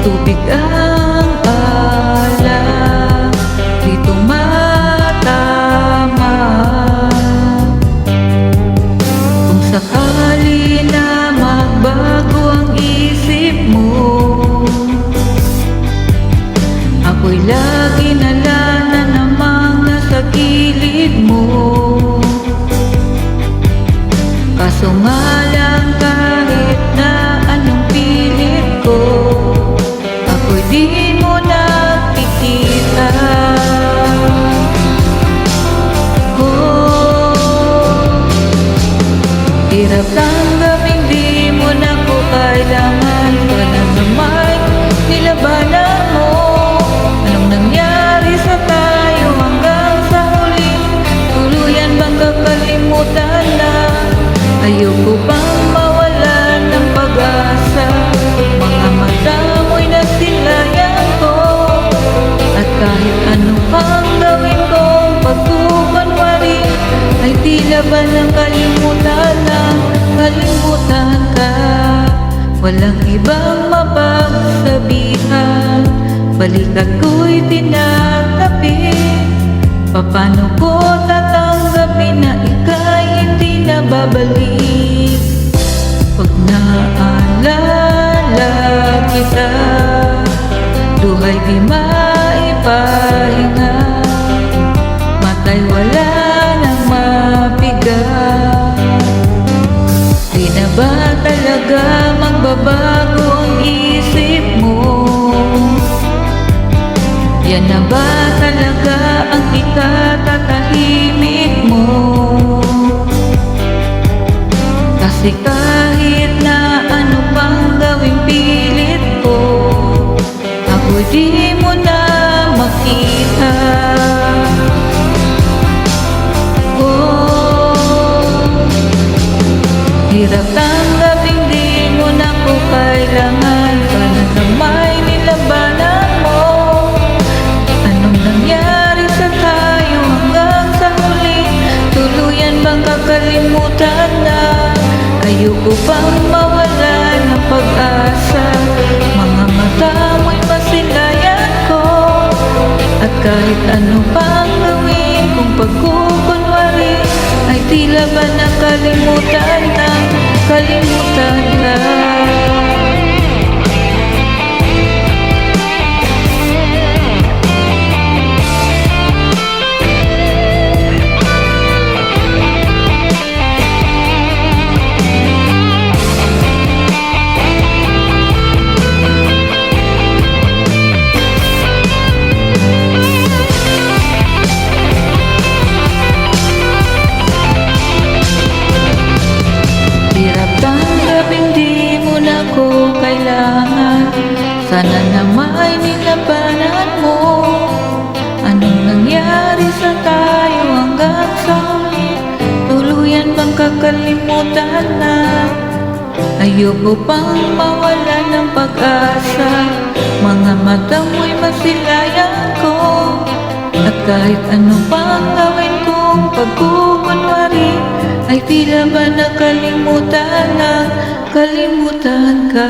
tubig ang alak, di tumatama. Kung sakali na magbago ang isip mo, ako'y lagi na namang nasa gilid mo. Kaso nga lang kahit na anong pilit ko, ako'y di mo nakikita. Hirap tanggapin di mo na ko kailangan, wala na may nilabanan mo. Anong nangyari sa tayo hanggang sa huli? Tuluyan bang kakalimutan na? Ayoko bang mawalan ng pag-asa? Mga mata mo'y nasilayan ko, at kahit ano pang gawin kong pagkukunwari, ay tila ba ng kalimutan na kalimutan ka? Walang ibang mapagsabihan, balikat ko'y tinatabi. Paano ko tatanggapin na ika'y hindi na babalik? Pag naalala kita, duhay di maipahinga, matay wala nang mabigat. Di na ba talaga magbabago ang isip mo? Yan na ba talaga ang ikatatahimik mo? Kasi kahit na ano pang gawing pilit ko, ako di mo na makita. Hirap tanggapin di mo na ko kailangan, para na may nilabanan mo. Anong nangyari sa tayo hanggang sa huli? Tuluyan bang kakalimutan na? Ayoko bang mawalan ng pag-asa? Mga mata mo'y masilayan ko, at kahit ano pang gawin kung pagkukunwari, ay tila ba nakalimutan na kalimutan ka? Sana na may nilabanan mo. Anong nangyari sa tayo hanggang sa huli? Tuluyan bang kakalimutan na? Ayoko pang mawalan ng pag-asa. Mga mata mo'y masilayan ko, at kahit ano pang gawin kong pagkukunwari, ay tila ba nakalimutan na kalimutan ka?